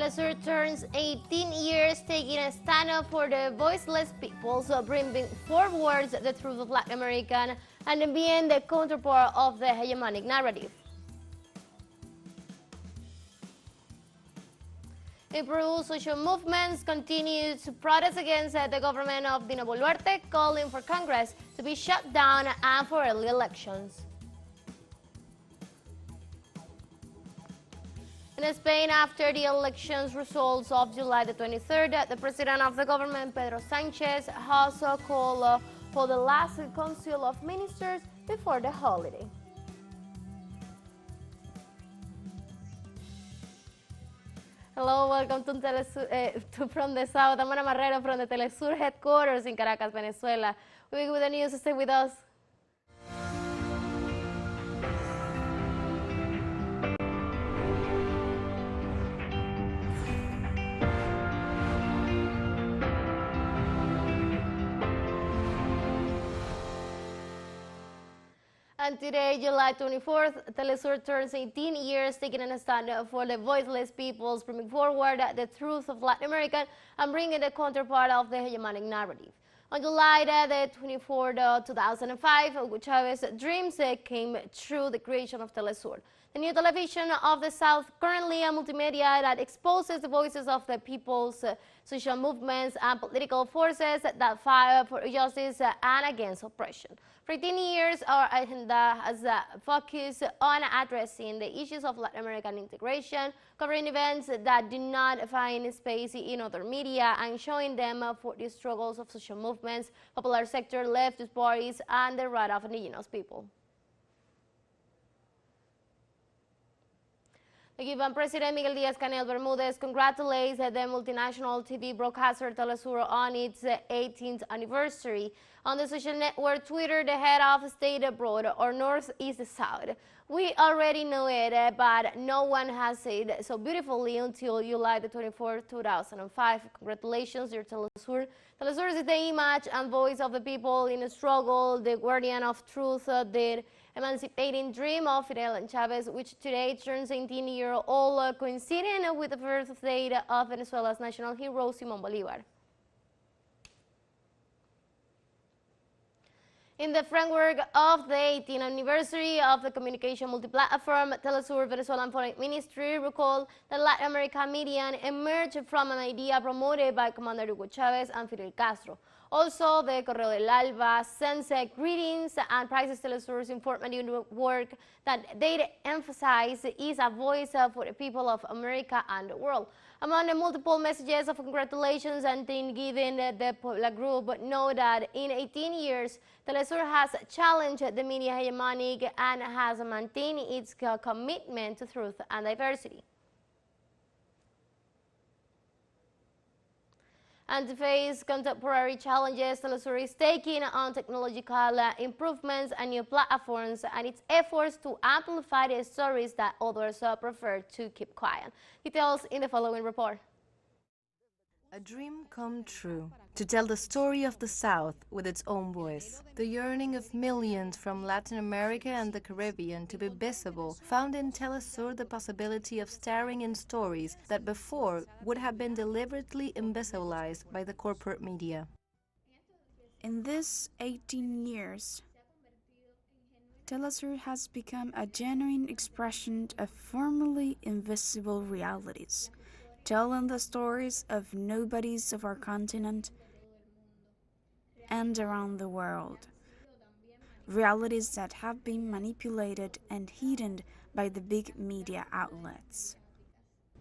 teleSUR turns 18 years, taking a stand up for the voiceless people, so bringing forward the truth of Latin American and being the counterpart of the hegemonic narrative. In Peru, social movements continue to protest against the government of Dina Boluarte, calling for Congress to be shut down and for early elections. In Spain, after the elections results of July the 23rd, the president of the government, Pedro Sánchez, has called for the last Council of Ministers before the holiday. Hello, welcome to telesur, from the South. I'm Ana Marrero from the teleSUR headquarters in Caracas, Venezuela. We'll be with the news. Stay with us. And today, July 24th, teleSUR turns 18 years, taking a stand for the voiceless peoples, bringing forward the truth of Latin America and bringing the counterpart of the hegemonic narrative. On July the 24th, 2005, Hugo Chávez's dreams came true, the creation of teleSUR, the new television of the South, currently a multimedia that exposes the voices of the people's social movements and political forces that fight for justice and against oppression. For 18 years, our agenda has focused on addressing the issues of Latin American integration, covering events that do not find space in other media, and showing them for the struggles of social movements, popular sector, leftist parties, and the right of indigenous people. The Cuban President Miguel Díaz-Canel Bermúdez congratulates the multinational TV broadcaster teleSUR on its 18th anniversary. On the social network Twitter, the head of state abroad, or North is the South. We already know it, but no one has said it so beautifully until July the 24th, 2005. Congratulations, dear teleSUR. teleSUR is the image and voice of the people in a struggle, the guardian of truth, the emancipating dream of Fidel and Chavez, which today turns 18-year-old, coinciding with the birthday of Venezuela's national hero, Simón Bolívar. In the framework of the 18th anniversary of the communication multi-platform, teleSUR Venezuelan Foreign Ministry recalled that Latin American media emerged from an idea promoted by Commander Hugo Chavez and Fidel Castro. Also, the Correo del Alba sends greetings and praises teleSUR's informative work that they emphasize is a voice for the people of America and the world. Among the multiple messages of congratulations and thanksgiving, the group know that in 18 years, teleSUR has challenged the media hegemonic and has maintained its commitment to truth and diversity. And to face contemporary challenges, teleSUR is taking on technological improvements and new platforms and its efforts to amplify the stories that others prefer to keep quiet. Details in the following report. A dream come true, to tell the story of the South with its own voice. The yearning of millions from Latin America and the Caribbean to be visible found in teleSUR the possibility of starring in stories that before would have been deliberately invisibilized by the corporate media. In these 18 years, teleSUR has become a genuine expression of formerly invisible realities, telling the stories of nobodies of our continent and around the world. Realities that have been manipulated and hidden by the big media outlets.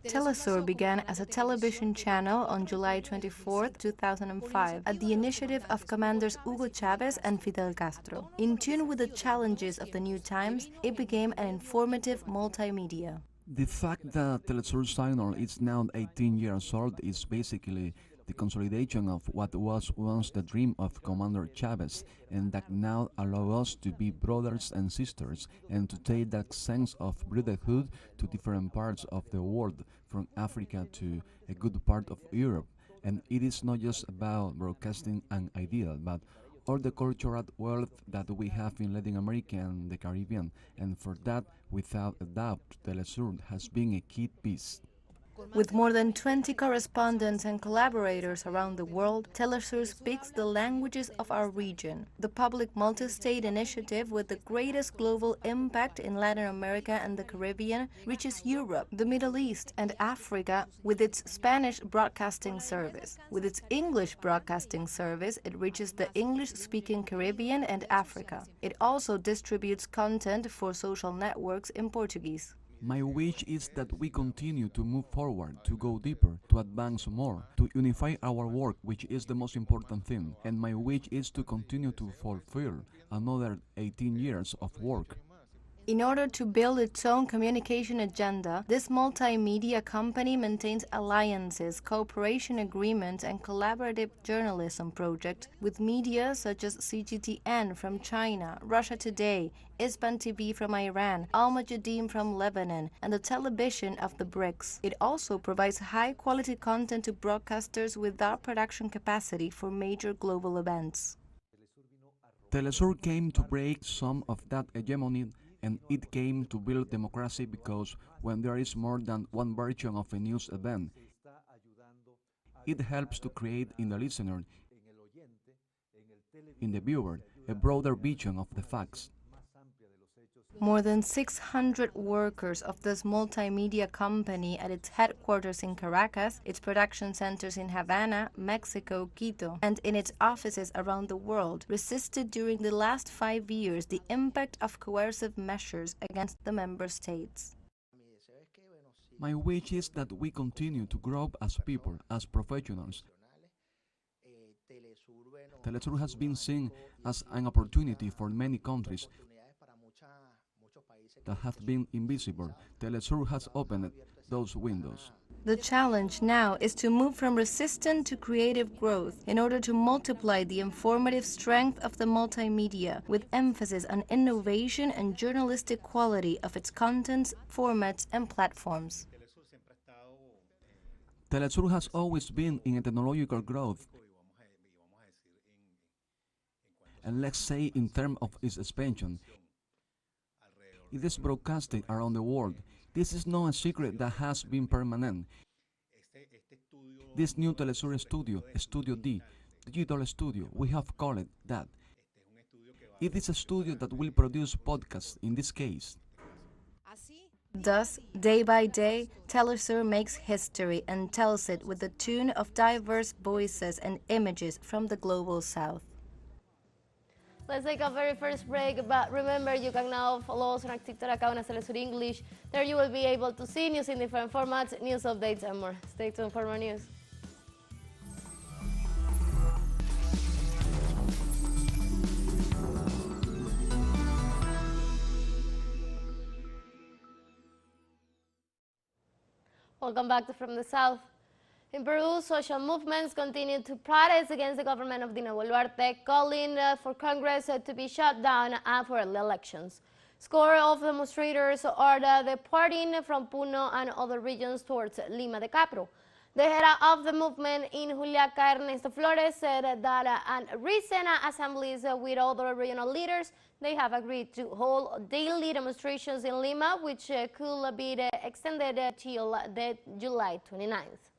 teleSUR began as a television channel on July 24, 2005, at the initiative of Commanders Hugo Chavez and Fidel Castro. In tune with the challenges of the new times, it became an informative multimedia. The fact that teleSUR channel is now 18 years old is basically the consolidation of what was once the dream of Commander Chavez, and that now allow us to be brothers and sisters and to take that sense of brotherhood to different parts of the world, from Africa to a good part of Europe. And it is not just about broadcasting an ideal, but all the cultural wealth that we have in Latin America and the Caribbean, and for that, without a doubt, teleSUR has been a key piece. With more than 20 correspondents and collaborators around the world, teleSUR speaks the languages of our region. The public multi-state initiative with the greatest global impact in Latin America and the Caribbean reaches Europe, the Middle East, and Africa with its Spanish broadcasting service. With its English broadcasting service, it reaches the English-speaking Caribbean and Africa. It also distributes content for social networks in Portuguese. My wish is that we continue to move forward, to go deeper, to advance more, to unify our work, which is the most important thing. And my wish is to continue to fulfill another 18 years of work. In order to build its own communication agenda, this multimedia company maintains alliances, cooperation agreements, and collaborative journalism projects with media such as CGTN from China, Russia Today, Ispan TV from Iran, Al Mujahideen from Lebanon, and the television of the BRICS. It also provides high-quality content to broadcasters without production capacity for major global events. teleSUR came to break some of that hegemony, and it came to build democracy, because when there is more than one version of a news event, it helps to create in the listener, in the viewer, a broader vision of the facts. More than 600 workers of this multimedia company at its headquarters in Caracas, its production centers in Havana, Mexico, Quito, and in its offices around the world resisted during the last 5 years the impact of coercive measures against the member states. My wish is that we continue to grow as people, as professionals. teleSUR has been seen as an opportunity for many countries that have been invisible. teleSUR has opened those windows. The challenge now is to move from resistance to creative growth in order to multiply the informative strength of the multimedia with emphasis on innovation and journalistic quality of its contents, formats, and platforms. teleSUR has always been in a technological growth, and let's say in terms of its expansion. It is broadcasted around the world. This is not a secret that has been permanent. This new teleSUR studio, Studio D, digital studio, we have called it that. It is a studio that will produce podcasts in this case. Thus, day by day, teleSUR makes history and tells it with the tune of diverse voices and images from the global south. Let's take a very first break, but remember you can now follow us on our TikTok account as teleSUR English. There you will be able to see news in different formats, news updates, and more. Stay tuned for more news. Welcome back to From the South. In Peru, social movements continue to protest against the government of Dina Boluarte, calling for Congress to be shut down and for elections. Scores of demonstrators are departing from Puno and other regions towards Lima, the capital. The head of the movement in Juliaca, Ernesto Flores, said that at recent assemblies with other regional leaders, they have agreed to hold daily demonstrations in Lima, which could be extended till the July 29th.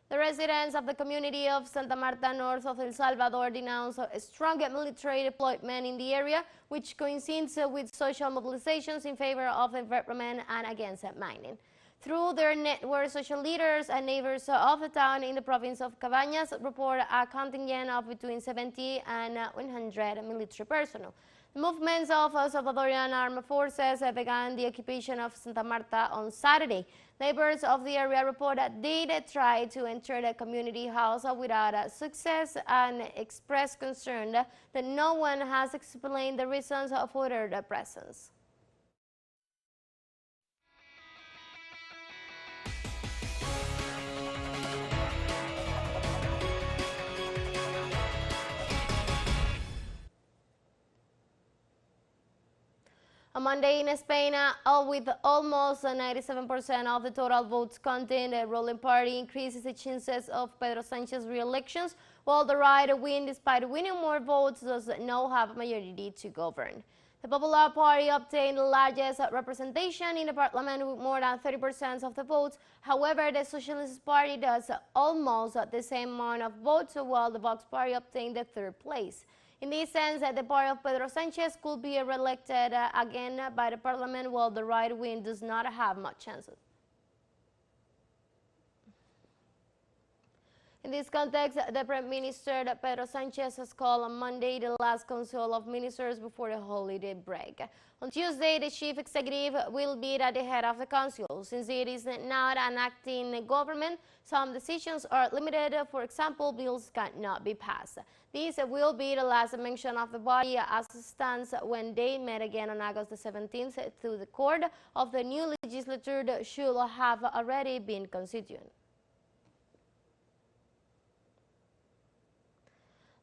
The residents of the community of Santa Marta, north of El Salvador, denounced a strong military deployment in the area, which coincides with social mobilizations in favor of the environment and against mining. Through their network, social leaders and neighbors of the town in the province of Cabañas report a contingent of between 70 and 100 military personnel. The movements of Salvadorian armed forces began the occupation of Santa Marta on Saturday. Neighbors of the area report that they tried to enter the community house without success and expressed concern that no one has explained the reasons for their presence. On Monday in Spain, with almost 97% of the total votes counted, the ruling party increases the chances of Pedro Sanchez's re-elections, while the right wing, despite winning more votes, does not have a majority to govern. The Popular Party obtained the largest representation in the parliament with more than 30% of the votes. However, the Socialist Party does almost the same amount of votes, while the Vox Party obtained the third place. In this sense, the party of Pedro Sanchez could be re-elected again by the parliament, while the right wing does not have much chances. In this context, the Prime Minister Pedro Sanchez has called on Monday the last Council of Ministers before the holiday break. On Tuesday, the Chief Executive will be at the head of the Council. Since it is not an acting government, some decisions are limited. For example, bills cannot be passed. This will be the last mention of the body as it stands when they met again on August the 17th to the court of the new legislature that should have already been constituted.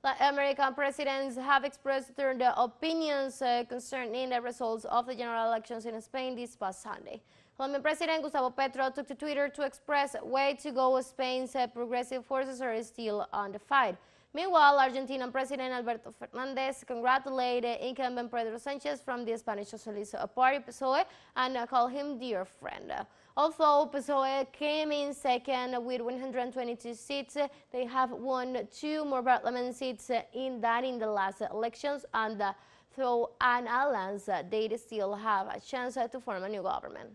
The American presidents have expressed their opinions concerning the results of the general elections in Spain this past Sunday. Colombian President Gustavo Petro took to Twitter to express way to go. Spain's progressive forces are still on the fight. Meanwhile, Argentinian President Alberto Fernández congratulated incumbent Pedro Sanchez from the Spanish Socialist Party, PSOE, and called him dear friend. Although PSOE came in second with 122 seats, they have won 2 more parliament seats in the last elections, and through an alliance, they still have a chance to form a new government.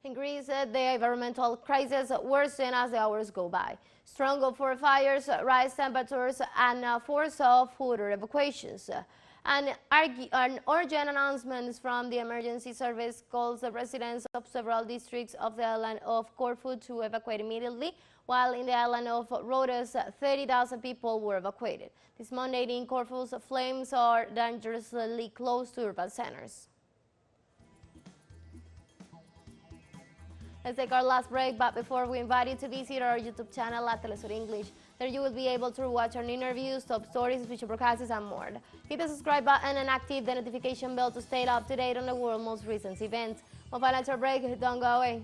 In Greece, the environmental crisis worsens as the hours go by. Strong forest fires, rise temperatures, and force of food evacuations. An urgent announcement from the emergency service calls the residents of several districts of the island of Corfu to evacuate immediately, while in the island of Rhodes, 30,000 people were evacuated. This Monday in Corfu's flames are dangerously close to urban centers. Let's take our last break, but before we invite you to visit our YouTube channel at teleSUR English. There you will be able to watch our interviews, top stories, feature broadcasts, and more. Hit the subscribe button and activate the notification bell to stay up to date on the world's most recent events. One final break, don't go away.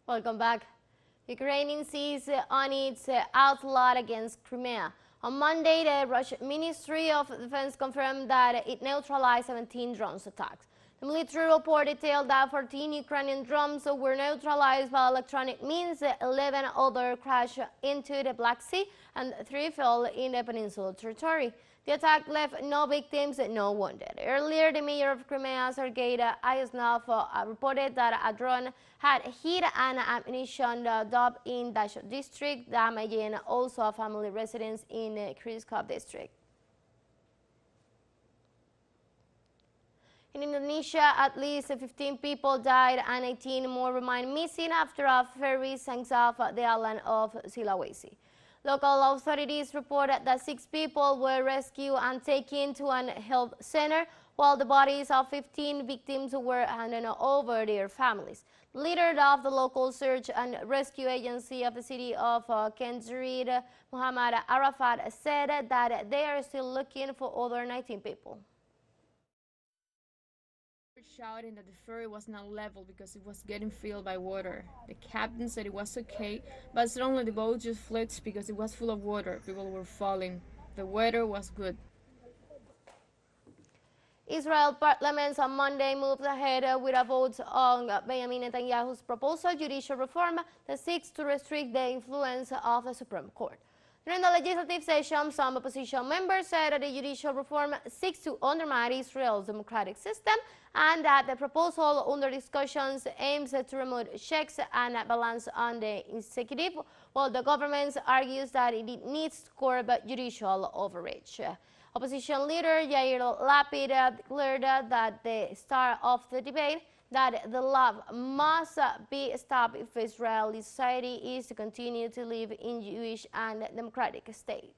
Welcome back. Ukraine insists on its outlawed against Crimea. On Monday, the Russian Ministry of Defense confirmed that it neutralized 17 drones attacks. The military report detailed that 14 Ukrainian drones were neutralized by electronic means, 11 others crashed into the Black Sea, and 3 fell in the peninsula territory. The attack left no victims, no wounded. Earlier, the mayor of Crimea, Sergei Ayasnov, reported that a drone had hit an ammunition dump in Dash district, damaging also a family residence in Kriskov district. In Indonesia, at least 15 people died and 18 more remain missing after a ferry sank off the island of Sulawesi. Local authorities reported that 6 people were rescued and taken to a health center, while the bodies of 15 victims were handed over to their families. The leader of the local search and rescue agency of the city of Kenjurid, Muhammad Arafat, said that they are still looking for other 19 people. Shouting that the ferry was not level because it was getting filled by water. The captain said it was okay, but suddenly the boat just floats because it was full of water. People were falling. The weather was good. Israel parliament on Monday moved ahead with a vote on Benjamin Netanyahu's proposal judicial reform that seeks to restrict the influence of the Supreme Court. During the legislative session, some opposition members said that the judicial reform seeks to undermine Israel's democratic system and that the proposal under discussions aims to remove checks and balance on the executive, while the government argues that it needs to curb judicial overreach. Opposition leader Yair Lapid declared that the star of the debate, that the love must be stopped if Israeli society is to continue to live in Jewish and democratic state.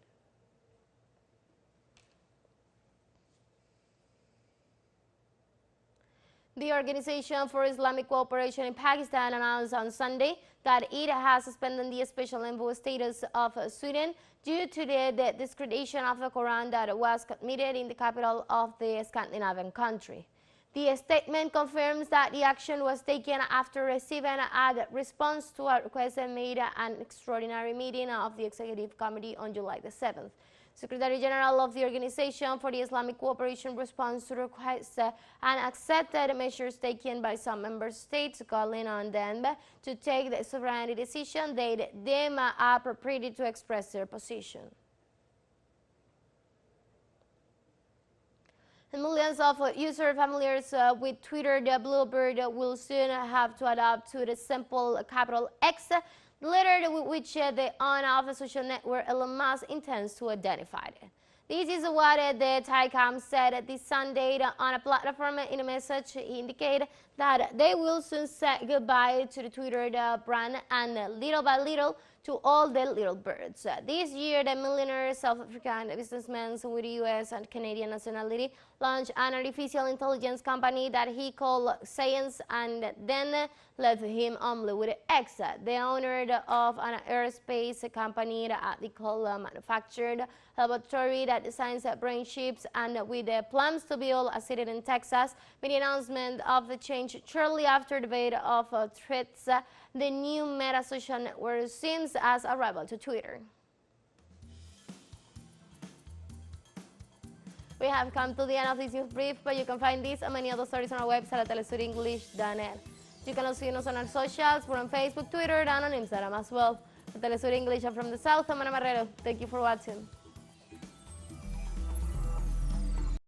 The Organization for Islamic Cooperation in Pakistan announced on Sunday that it has suspended the special envoy status of Sudan due to the discreditation of the Quran that was committed in the capital of the Scandinavian country. The statement confirms that the action was taken after receiving a response to a request made at an extraordinary meeting of the Executive Committee on July the 7th. Secretary General of the Organization for the Islamic Cooperation responds to requests and accepted measures taken by some member states, calling on them to take the sovereignty decision they deem appropriate to express their position. And millions of user familiars with Twitter, the Bluebird, will soon have to adapt to the simple capital X, the letter with which the owner of the social network Elon Musk intends to identify it. This is what the TICAM said this Sunday on a platform. In a message, he indicated that they will soon say goodbye to the Twitter brand and little by little to all the little birds. This year, the millionaire South African businessman with U.S. and Canadian nationality launched an artificial intelligence company that he called Science, and then left him only with X, the owner of an aerospace company that they call manufactured laboratory that designs brain chips, and with plans to build a city in Texas. With the announcement of the change shortly after the debate of threats, the new Meta social network seems as a rival to Twitter. We have come to the end of this news brief, but you can find this and many other stories on our website at telesurenglish.net. You can also see us on our socials. We're on Facebook, Twitter, and on Instagram as well. For TeleSUR English, I'm from the South, I'm Ana Marrero. Thank you for watching.